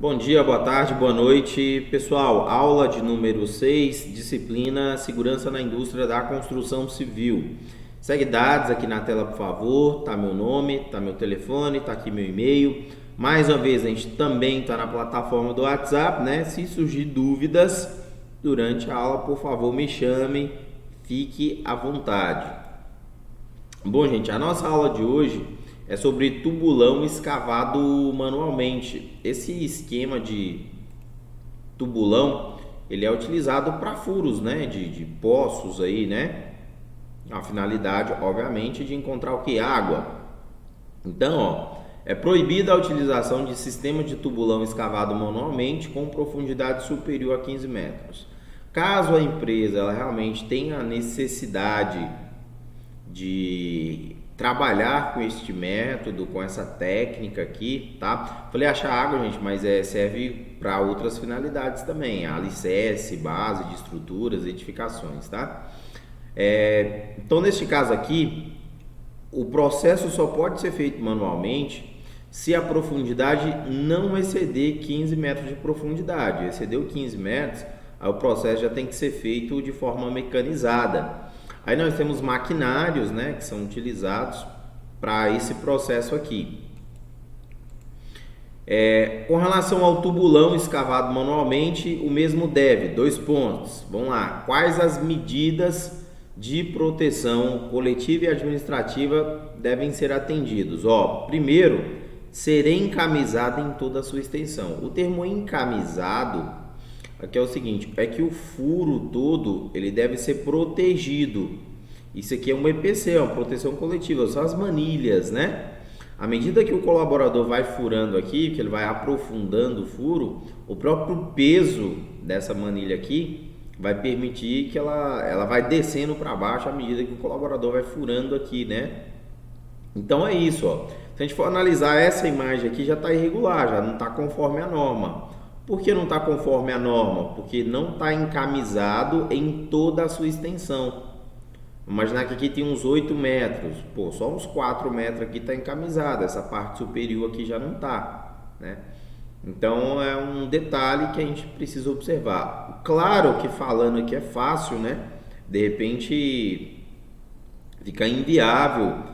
Bom dia, boa tarde, boa noite. Pessoal, aula de número 6, disciplina Segurança na Indústria da Construção Civil. Segue dados aqui na tela, por favor. Tá meu nome, tá meu telefone, tá aqui meu e-mail. Mais uma vez, a gente também tá na plataforma do WhatsApp, né? Se surgir dúvidas durante a aula, por favor, me chame, fique à vontade. Bom, gente, a nossa aula de hoje é sobre tubulão escavado manualmente. Esse esquema de tubulão, ele é utilizado para furos, né, de poços aí, né? A finalidade, obviamente, de encontrar o que? Água. Então, ó, é proibida a utilização de sistema de tubulão escavado manualmente com profundidade superior a 15 metros. Caso a empresa ela realmente tenha a necessidade de trabalhar com este método, com essa técnica aqui, tá? Falei achar água, gente, mas serve para outras finalidades também, alicerce, base de estruturas, edificações, tá? Então, neste caso aqui, o processo só pode ser feito manualmente se a profundidade não exceder 15 metros de profundidade. Excedeu 15 metros, aí o processo já tem que ser feito de forma mecanizada. Aí nós temos maquinários, né, que são utilizados para esse processo aqui. Com relação ao tubulão escavado manualmente, o mesmo deve, 2 pontos. Vamos lá, quais as medidas de proteção coletiva e administrativa devem ser atendidos? Primeiro, ser encamisado em toda a sua extensão. O termo encamisado aqui é o seguinte, é que o furo todo ele deve ser protegido. Isso aqui é um EPC, é uma proteção coletiva, são as manilhas, né? À medida que o colaborador vai furando aqui, que ele vai aprofundando o furo, o próprio peso dessa manilha aqui vai permitir que ela vai descendo para baixo à medida que o colaborador vai furando aqui, né? Então é isso, ó. Se a gente for analisar essa imagem aqui, já está irregular, já não está conforme a norma. Por que não está conforme a norma? Porque não está encamisado em toda a sua extensão. Imaginar que aqui tem uns 8 metros. Pô, só uns 4 metros aqui está encamisado. Essa parte superior aqui já não está, né? Então é um detalhe que a gente precisa observar. Claro que falando aqui é fácil, né? De repente fica inviável.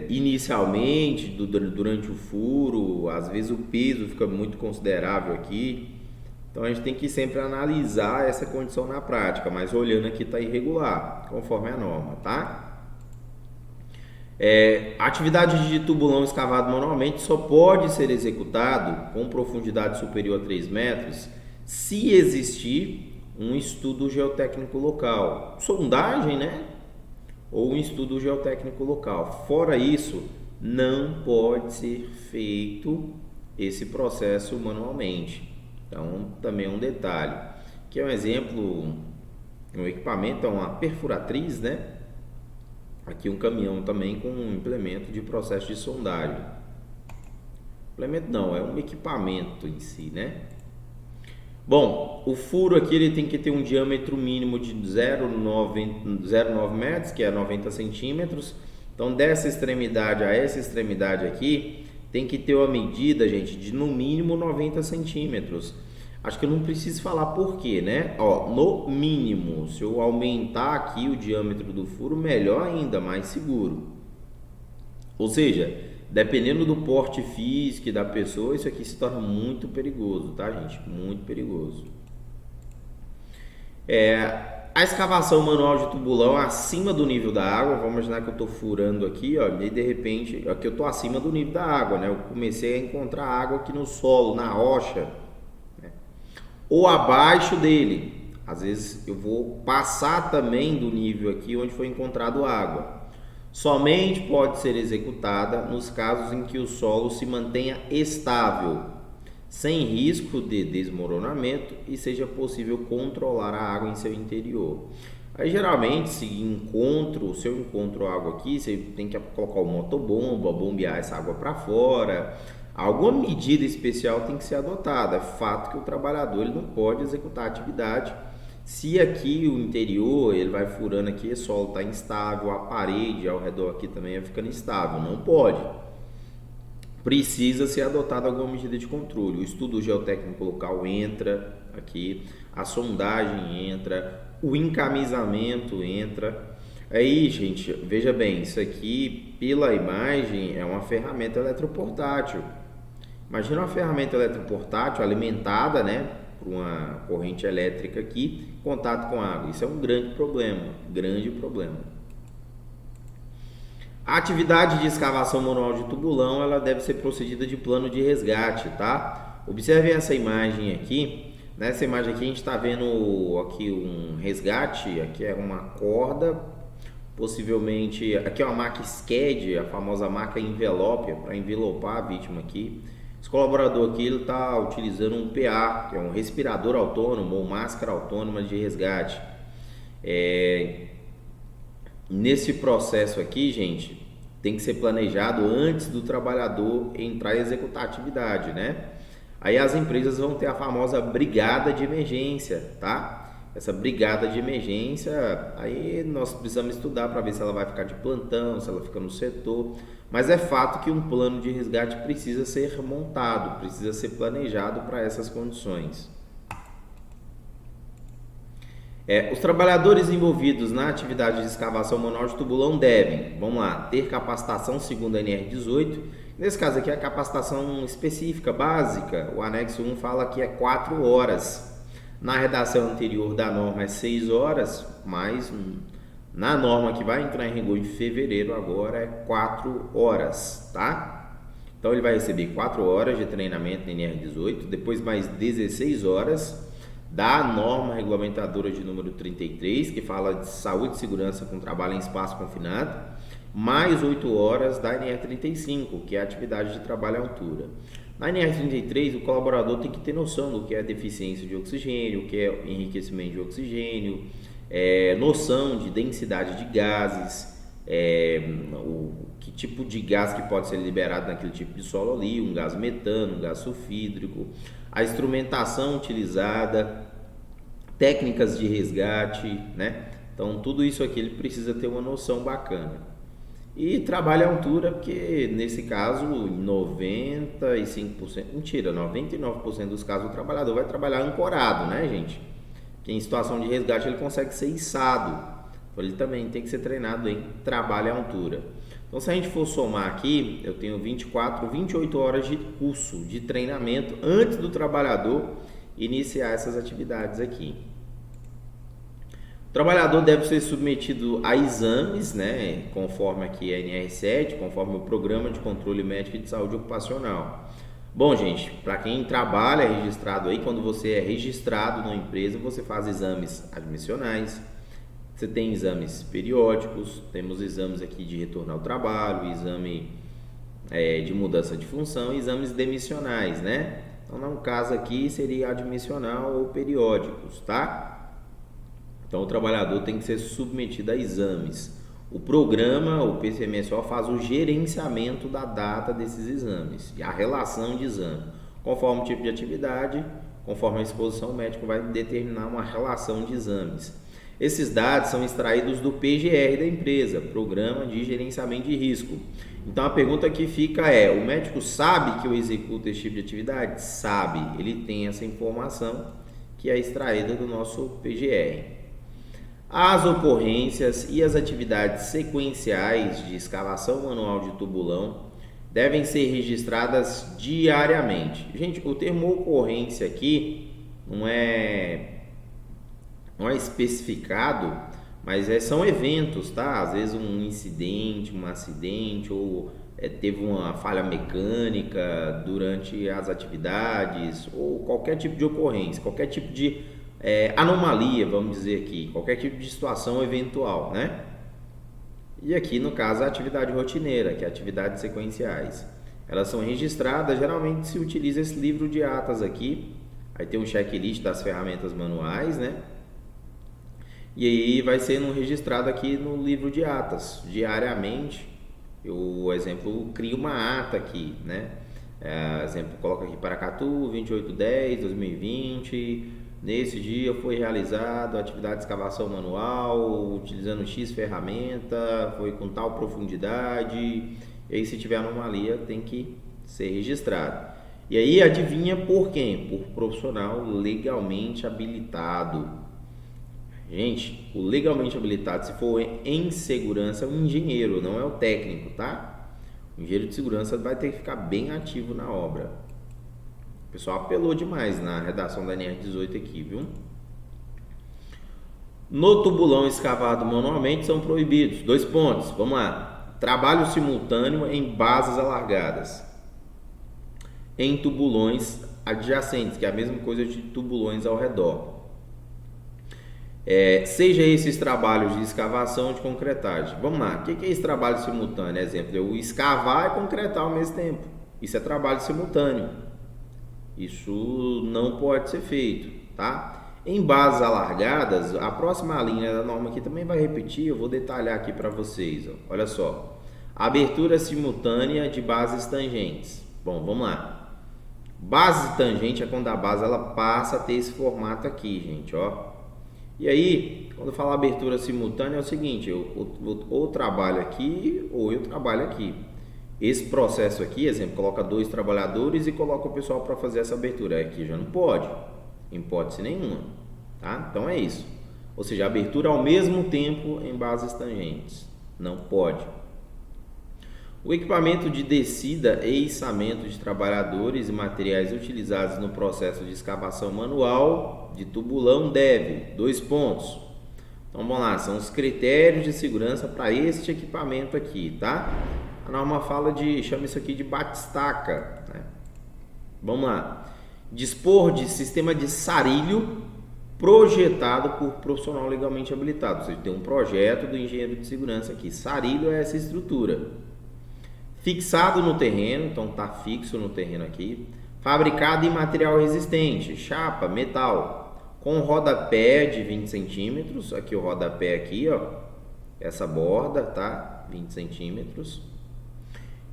Inicialmente, durante o furo, às vezes o peso fica muito considerável aqui, então a gente tem que sempre analisar essa condição na prática, mas olhando aqui está irregular, conforme a norma, tá? A atividade de tubulão escavado manualmente só pode ser executado com profundidade superior a 3 metros se existir um estudo geotécnico local, sondagem, né? Ou um estudo geotécnico local. Fora isso, não pode ser feito esse processo manualmente. Então, também é um detalhe. Aqui é um exemplo, um equipamento, é uma perfuratriz, né? Aqui um caminhão também com um implemento de processo de sondagem. Implemento não, é um equipamento em si, né? Bom, o furo aqui ele tem que ter um diâmetro mínimo de 0,9 metros, que é 90 centímetros. Então, dessa extremidade a essa extremidade aqui, tem que ter uma medida, gente, de no mínimo 90 centímetros. Acho que eu não preciso falar por quê, né? No mínimo, se eu aumentar aqui o diâmetro do furo, melhor ainda, mais seguro. Ou seja, dependendo do porte físico da pessoa, isso aqui se torna muito perigoso, tá, gente? Muito perigoso. A escavação manual de tubulão acima do nível da água, vamos imaginar que eu estou furando aqui, ó, e de repente, aqui eu estou acima do nível da água, né? Eu comecei a encontrar água aqui no solo, na rocha, né? Ou abaixo dele. Às vezes eu vou passar também do nível aqui onde foi encontrado água. Somente pode ser executada nos casos em que o solo se mantenha estável, sem risco de desmoronamento e seja possível controlar a água em seu interior. Aí geralmente, se eu encontro água aqui, você tem que colocar o motobomba, bombear essa água para fora. Alguma medida especial tem que ser adotada. É fato que o trabalhador ele não pode executar a atividade se aqui o interior, ele vai furando aqui, o solo está instável, a parede ao redor aqui também vai ficando instável, não pode. precisa ser adotada alguma medida de controle. O estudo geotécnico local entra aqui, a sondagem entra, o encamisamento entra. Aí, gente, veja bem, isso aqui, pela imagem, é uma ferramenta eletroportátil. Imagina uma ferramenta eletroportátil alimentada, né, por uma corrente elétrica aqui, em contato com água. Isso é um grande problema, grande problema. A atividade de escavação manual de tubulão, ela deve ser procedida de plano de resgate, tá? Observem essa imagem aqui. Nessa imagem aqui a gente está vendo aqui um resgate, aqui é uma corda, possivelmente, aqui é uma maca SCAD, a famosa maca envelope, para envelopar a vítima aqui. Esse colaborador aqui está utilizando um PA, que é um respirador autônomo ou máscara autônoma de resgate. Nesse processo aqui, gente, tem que ser planejado antes do trabalhador entrar e executar a atividade, né? Aí as empresas vão ter a famosa brigada de emergência, tá? Essa brigada de emergência, aí nós precisamos estudar para ver se ela vai ficar de plantão, se ela fica no setor. Mas é fato que um plano de resgate precisa ser montado, precisa ser planejado para essas condições. Os trabalhadores envolvidos na atividade de escavação manual de tubulão devem, vamos lá, ter capacitação segundo a NR18. Nesse caso aqui, a capacitação específica, básica, o anexo 1 fala que é 4 horas. Na redação anterior da norma é 6 horas, mas na norma que vai entrar em vigor em fevereiro agora é 4 horas, tá? Então ele vai receber 4 horas de treinamento na NR18, depois mais 16 horas da norma regulamentadora de número 33, que fala de saúde e segurança com trabalho em espaço confinado, mais 8 horas da NR35, que é a atividade de trabalho à altura. Na NR33, o colaborador tem que ter noção do que é deficiência de oxigênio, o que é enriquecimento de oxigênio, noção de densidade de gases, que tipo de gás que pode ser liberado naquele tipo de solo ali, um gás metano, um gás sulfídrico, a instrumentação utilizada, técnicas de resgate, né? Então tudo isso aqui ele precisa ter uma noção bacana. E trabalho à altura, porque nesse caso 99% dos casos o trabalhador vai trabalhar ancorado, né, gente? Que em situação de resgate ele consegue ser içado, então ele também tem que ser treinado em trabalho à altura. Então se a gente for somar aqui, eu tenho 28 horas de curso, de treinamento antes do trabalhador iniciar essas atividades aqui. O trabalhador deve ser submetido a exames, né, conforme aqui a NR7, conforme o Programa de Controle Médico e de Saúde Ocupacional. Bom, gente, para quem trabalha registrado aí, quando você é registrado na empresa, você faz exames admissionais, você tem exames periódicos, temos exames aqui de retorno ao trabalho, exame de mudança de função e exames demissionais, né? Então, no caso aqui seria admissional ou periódicos, tá? Então, o trabalhador tem que ser submetido a exames. O programa, o PCMSO, faz o gerenciamento da data desses exames e a relação de exame. Conforme o tipo de atividade, conforme a exposição, o médico vai determinar uma relação de exames. Esses dados são extraídos do PGR da empresa, Programa de Gerenciamento de Risco. Então, a pergunta que fica é, o médico sabe que eu executo esse tipo de atividade? Sabe, ele tem essa informação que é extraída do nosso PGR. As ocorrências e as atividades sequenciais de escavação manual de tubulão devem ser registradas diariamente. Gente, o termo ocorrência aqui não é especificado, mas são eventos, tá? Às vezes um incidente, um acidente ou teve uma falha mecânica durante as atividades ou qualquer tipo de ocorrência, qualquer tipo de anomalia, vamos dizer aqui, qualquer tipo de situação eventual, né? E aqui no caso a atividade rotineira, que é atividades sequenciais, elas são registradas, geralmente se utiliza esse livro de atas aqui, aí tem um checklist das ferramentas manuais, né? E aí vai sendo registrado aqui no livro de atas, diariamente. Eu, por exemplo, crio uma ata aqui, né? Exemplo, coloco aqui Paracatu, 28/10/2020. Nesse dia foi realizado a atividade de escavação manual, utilizando X ferramenta, foi com tal profundidade. E aí se tiver anomalia tem que ser registrado. E aí adivinha por quem? Por profissional legalmente habilitado. Gente, o legalmente habilitado, se for em segurança, é um engenheiro, não é o técnico, tá? O engenheiro de segurança vai ter que ficar bem ativo na obra. O pessoal apelou demais na redação da NR18 aqui, viu? No tubulão escavado manualmente são proibidos. 2 pontos, vamos lá. Trabalho simultâneo em bases alargadas. Em tubulões adjacentes, que é a mesma coisa de tubulões ao redor. Seja esses trabalhos de escavação ou de concretagem. Vamos lá, o que é esse trabalho simultâneo? Exemplo, eu escavar e concretar ao mesmo tempo. Isso é trabalho simultâneo. Isso não pode ser feito, tá? Em bases alargadas, a próxima linha da norma aqui também vai repetir, eu vou detalhar aqui para vocês. Ó. Olha só, abertura simultânea de bases tangentes. Bom, vamos lá. Base tangente é quando a base ela passa a ter esse formato aqui, gente, ó. E aí, quando eu falo abertura simultânea é o seguinte, eu ou trabalho aqui ou eu trabalho aqui. Esse processo aqui, exemplo, coloca 2 trabalhadores e coloca o pessoal para fazer essa abertura. Aqui já não pode, em hipótese nenhuma, tá? Então é isso. Ou seja, abertura ao mesmo tempo em bases tangentes. Não pode. O equipamento de descida e içamento de trabalhadores e materiais utilizados no processo de escavação manual de tubulão deve. 2 pontos. Então vamos lá, são os critérios de segurança para este equipamento aqui, tá? A norma fala chama isso aqui de batistaca, né? Vamos lá. Dispor de sistema de sarilho projetado por profissional legalmente habilitado. Ou seja, tem um projeto do engenheiro de segurança aqui. Sarilho é essa estrutura. Fixado no terreno, então está fixo no terreno aqui. Fabricado em material resistente, chapa, metal, com rodapé de 20 centímetros. Aqui o rodapé aqui, ó, essa borda, tá? 20 centímetros.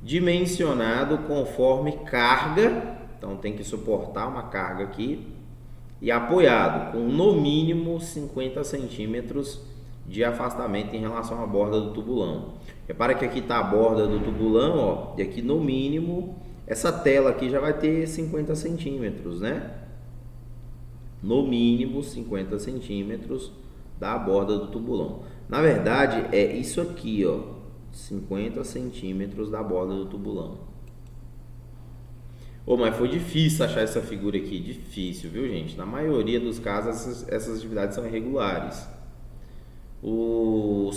Dimensionado conforme carga, então tem que suportar uma carga aqui. E apoiado com no mínimo 50 centímetros de afastamento em relação à borda do tubulão. Repara que aqui está a borda do tubulão, ó, e aqui no mínimo, essa tela aqui já vai ter 50 centímetros, né? No mínimo 50 centímetros da borda do tubulão. Na verdade, é isso aqui, ó, 50 centímetros da borda do tubulão. Mas foi difícil achar essa figura aqui, difícil, viu, gente? Na maioria dos casos, essas atividades são irregulares. O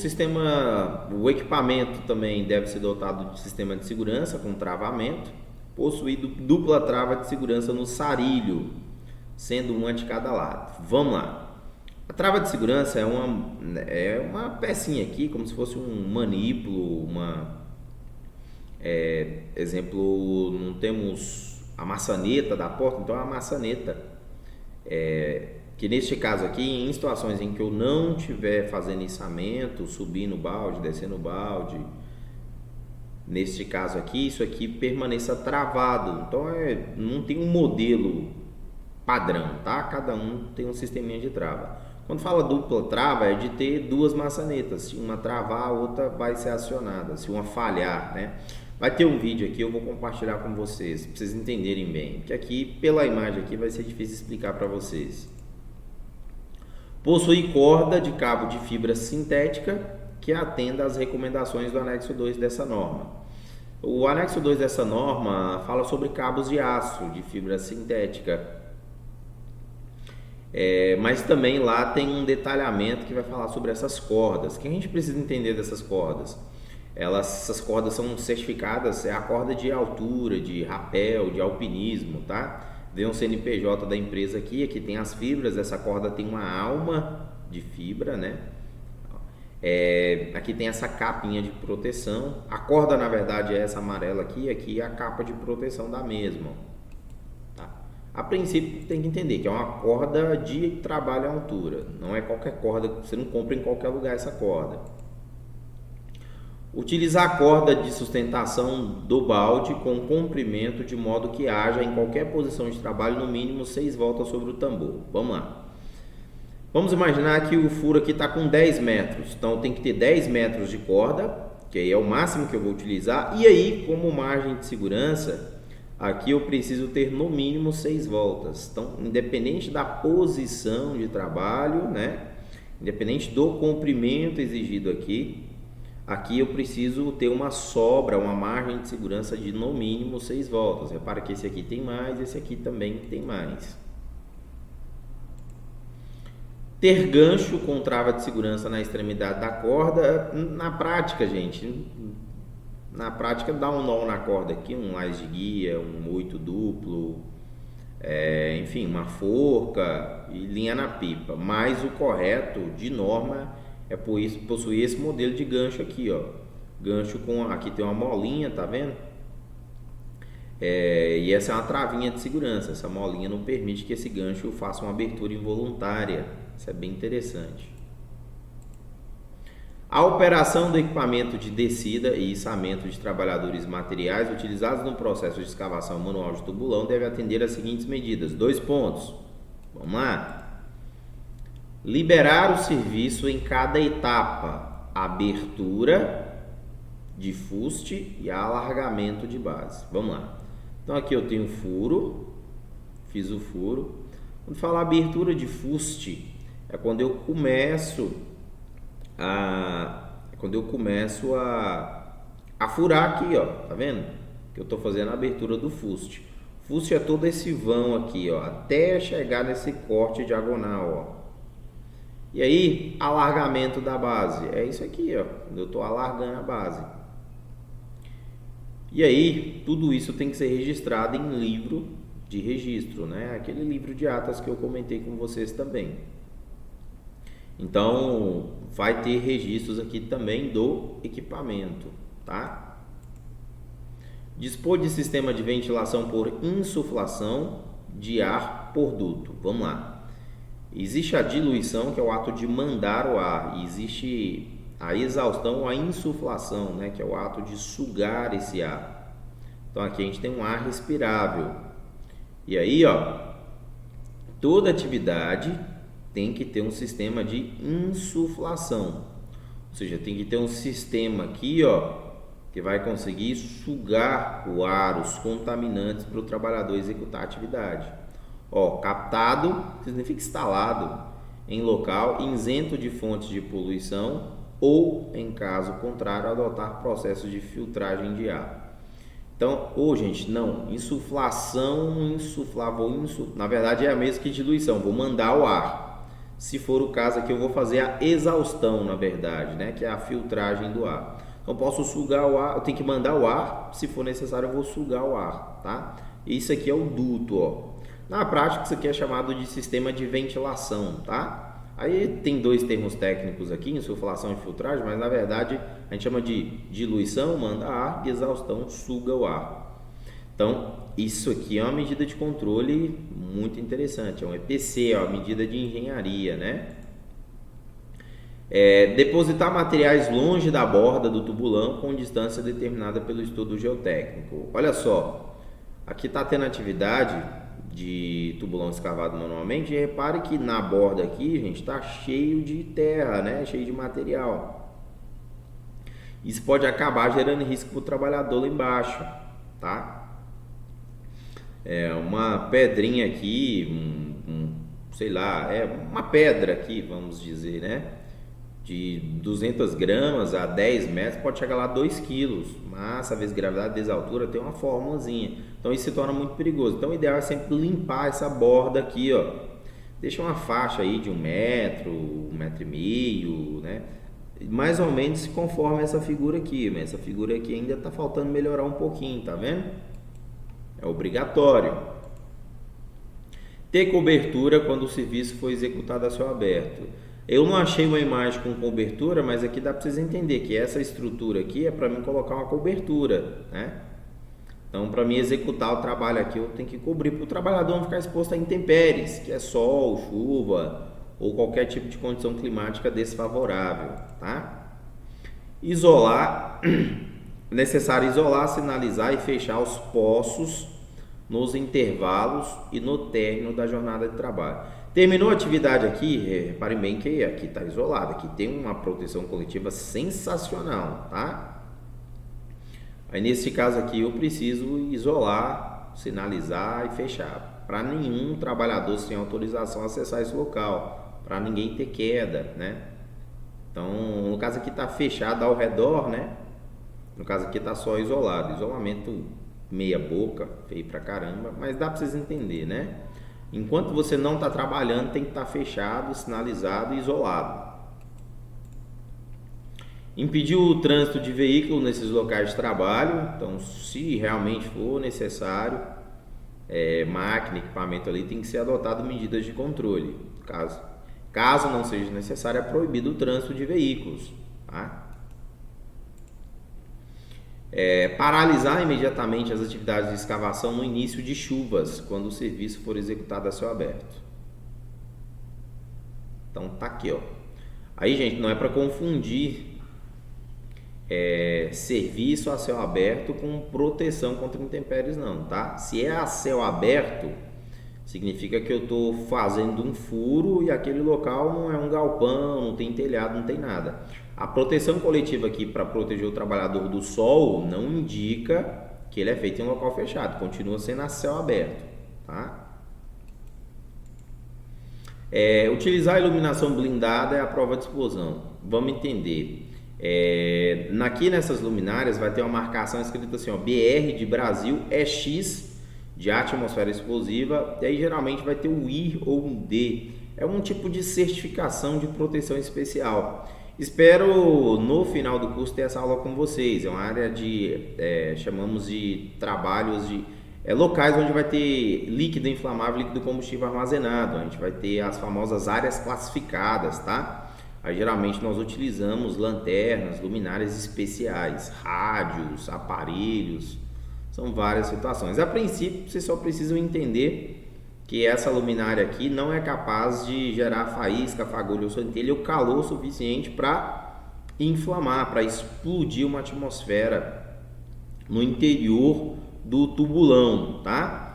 equipamento também deve ser dotado de sistema de segurança com travamento, possuído dupla trava de segurança no sarilho, sendo uma de cada lado. Vamos lá. A trava de segurança é uma pecinha aqui, como se fosse um manípulo, exemplo, não temos a maçaneta da porta, então é uma maçaneta. Que neste caso aqui, em situações em que eu não estiver fazendo içamento, subir no balde, descer no balde, neste caso aqui, isso aqui permaneça travado. Então não tem um modelo padrão, tá? Cada um tem um sisteminha de trava. Quando fala dupla trava, é de ter 2 maçanetas. Se uma travar, a outra vai ser acionada. Se uma falhar, né? Vai ter um vídeo aqui, eu vou compartilhar com vocês, para vocês entenderem bem. Porque aqui, pela imagem aqui, vai ser difícil explicar para vocês. Possui corda de cabo de fibra sintética que atenda às recomendações do anexo 2 dessa norma. O anexo 2 dessa norma fala sobre cabos de aço de fibra sintética. Mas também lá tem um detalhamento que vai falar sobre essas cordas. O que a gente precisa entender dessas cordas? Essas cordas são certificadas, é a corda de altura, de rapel, de alpinismo, tá? Vem um CNPJ da empresa aqui tem as fibras, essa corda tem uma alma de fibra, né? Aqui tem essa capinha de proteção. A corda, na verdade, é essa amarela aqui é a capa de proteção da mesma. Tá? A princípio, tem que entender que é uma corda de trabalho à altura. Não é qualquer corda, você não compra em qualquer lugar essa corda. Utilizar a corda de sustentação do balde com comprimento de modo que haja em qualquer posição de trabalho no mínimo 6 voltas sobre o tambor. Vamos lá. Vamos imaginar que o furo aqui está com 10 metros. Então tem que ter 10 metros de corda, que aí é o máximo que eu vou utilizar. E aí, como margem de segurança, Aqui eu preciso ter no mínimo 6 voltas. Então, independente da posição de trabalho, né? Independente do comprimento exigido aqui, aqui eu preciso ter uma sobra, uma margem de segurança de no mínimo 6 voltas. Repara que esse aqui tem mais, esse aqui também tem mais. Ter gancho com trava de segurança na extremidade da corda, na prática, gente, na prática dá um nó na corda aqui, um lás de guia, um 8 duplo, enfim, uma forca e linha na pipa. Mas o correto, de norma, é possuir esse modelo de gancho aqui, ó. Gancho com, aqui tem uma molinha, tá vendo? E essa é uma travinha de segurança. Essa molinha não permite que esse gancho faça uma abertura involuntária. Isso é bem interessante. A operação do equipamento de descida e içamento de trabalhadores e materiais utilizados no processo de escavação manual de tubulão deve atender às seguintes medidas. 2 pontos. Vamos lá. Liberar o serviço em cada etapa. Abertura de fuste e alargamento de base. Vamos lá. Então aqui eu tenho furo. Fiz o furo. Quando falar abertura de fuste, é quando eu começo a furar aqui, ó, tá vendo? Que eu tô fazendo a abertura do fuste. Fuste é todo esse vão aqui, ó, até chegar nesse corte diagonal, ó. E aí, alargamento da base, é isso aqui, ó, eu tô alargando a base. E aí, tudo isso tem que ser registrado em livro de registro, né? Aquele livro de atas que eu comentei com vocês também. Então, vai ter registros aqui também do equipamento, tá? Dispor de sistema de ventilação por insuflação de ar por duto. Vamos lá. Existe a diluição, que é o ato de mandar o ar. E existe a exaustão ou a insuflação, né? Que é o ato de sugar esse ar. Então, aqui a gente tem um ar respirável. E aí, ó, toda atividade tem que ter um sistema de insuflação, ou seja, tem que ter um sistema aqui, ó, que vai conseguir sugar o ar, os contaminantes para o trabalhador executar a atividade. Ó, captado significa instalado em local isento de fontes de poluição ou, em caso contrário, adotar processos de filtragem de ar. Então, gente, não, insuflação, insuflar, na verdade é a mesma que diluição, vou mandar o ar. Se for o caso aqui, eu vou fazer a exaustão, na verdade, né? Que é a filtragem do ar. Então, posso sugar o ar, eu tenho que mandar o ar, se for necessário, eu vou sugar o ar, tá? Isso aqui é o duto, ó. Na prática, isso aqui é chamado de sistema de ventilação, tá? Aí tem 2 termos técnicos aqui, insuflação e filtragem, mas na verdade a gente chama de diluição, manda ar, e exaustão, suga o ar. Então, isso aqui é uma medida de controle muito interessante, é um EPC, é uma medida de engenharia, né? Depositar materiais longe da borda do tubulão com distância determinada pelo estudo geotécnico. Olha só, aqui está tendo atividade de tubulão escavado manualmente, e repare que na borda aqui, gente, está cheio de terra, né? Cheio de material. Isso pode acabar gerando risco para o trabalhador lá embaixo, tá? Uma pedrinha aqui, sei lá, uma pedra aqui, vamos dizer, né? De 200 gramas a 10 metros pode chegar lá a 2 quilos. Massa vezes gravidade vezes altura tem uma formulazinha. Então isso se torna muito perigoso. Então o ideal é sempre limpar essa borda aqui, ó. Deixa uma faixa aí de 1 metro, 1,5 metros, né? Mais ou menos conforme essa figura aqui. Mas essa figura aqui ainda tá faltando melhorar um pouquinho, tá vendo? É obrigatório. Ter cobertura quando o serviço for executado a céu aberto. Eu não achei uma imagem com cobertura, mas aqui dá para vocês entenderem que essa estrutura aqui é para mim colocar uma cobertura, né? Então, para mim executar o trabalho aqui, eu tenho que cobrir para o trabalhador não ficar exposto a intempéries, que é sol, chuva ou qualquer tipo de condição climática desfavorável, tá? Isolar, é necessário isolar, sinalizar e fechar os poços nos intervalos e no término da jornada de trabalho. Terminou a atividade aqui, reparem bem que aqui está isolado, aqui tem uma proteção coletiva sensacional, tá? Aí nesse caso aqui eu preciso isolar sinalizar e fechar. Para nenhum trabalhador sem autorização acessar esse local, para ninguém ter queda, né? Então, no caso aqui está fechado ao redor, né? No caso aqui está só isolado, isolamento meia boca, feio pra caramba, mas dá para vocês entenderem, né? Enquanto você não está trabalhando, tem que estar fechado, sinalizado e isolado. Impedir o trânsito de veículo nesses locais de trabalho. Então, se realmente for necessário, máquina, equipamento ali, tem que ser adotado medidas de controle. Caso não seja necessário, é proibido o trânsito de veículos, tá? Paralisar imediatamente as atividades de escavação no início de chuvas, quando o serviço for executado a céu aberto. Então tá aqui, ó. Aí, gente, não é para confundir serviço a céu aberto com proteção contra intempéries, não, tá? Se é a céu aberto, significa que eu estou fazendo um furo e aquele local não é um galpão, não tem telhado, não tem nada. A proteção coletiva aqui para proteger o trabalhador do sol não indica que ele é feito em um local fechado, continua sendo a céu aberto, tá? Utilizar a iluminação blindada é a prova de explosão. Vamos entender. Aqui nessas luminárias vai ter uma marcação escrita assim, ó, BR de Brasil, EX de atmosfera explosiva, e aí geralmente vai ter um I ou um D. É um tipo de certificação de proteção especial. Espero no final do curso ter essa aula com vocês. É uma área de, chamamos de trabalhos de locais onde vai ter líquido inflamável, líquido combustível armazenado. A gente vai ter as famosas áreas classificadas, tá? Aí geralmente nós utilizamos lanternas, luminárias especiais, rádios, aparelhos, são várias situações. A princípio, vocês só precisam entender que essa luminária aqui não é capaz de gerar faísca, fagulha ou centelha, o calor suficiente para inflamar, para explodir uma atmosfera no interior do tubulão, tá?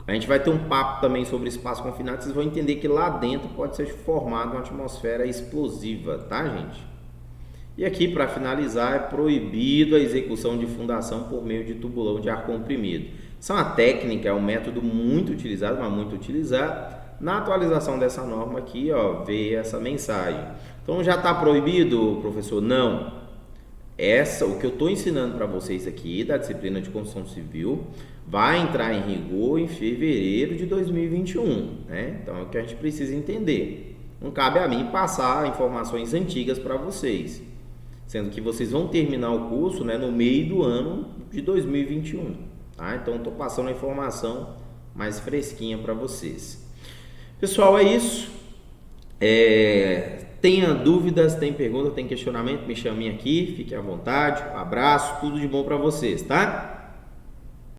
A gente vai ter um papo também sobre espaço confinado, vocês vão entender que lá dentro pode ser formada uma atmosfera explosiva, tá, gente? E aqui, para finalizar, é proibido a execução de fundação por meio de tubulão de ar comprimido. Isso é uma técnica, é um método muito utilizado, mas muito utilizado. Na atualização dessa norma aqui, ó, veio essa mensagem. Então, já está proibido, professor? Não. O que eu estou ensinando para vocês aqui, da disciplina de construção civil, vai entrar em rigor em fevereiro de 2021, né? Então, é o que a gente precisa entender. Não cabe a mim passar informações antigas para vocês, sendo que vocês vão terminar o curso, né, no meio do ano de 2021, tá? Então, estou passando a informação mais fresquinha para vocês. Pessoal, é isso. Tenha dúvidas, tem pergunta, tem questionamento, me chamem aqui, fiquem à vontade. Um abraço, tudo de bom para vocês, tá?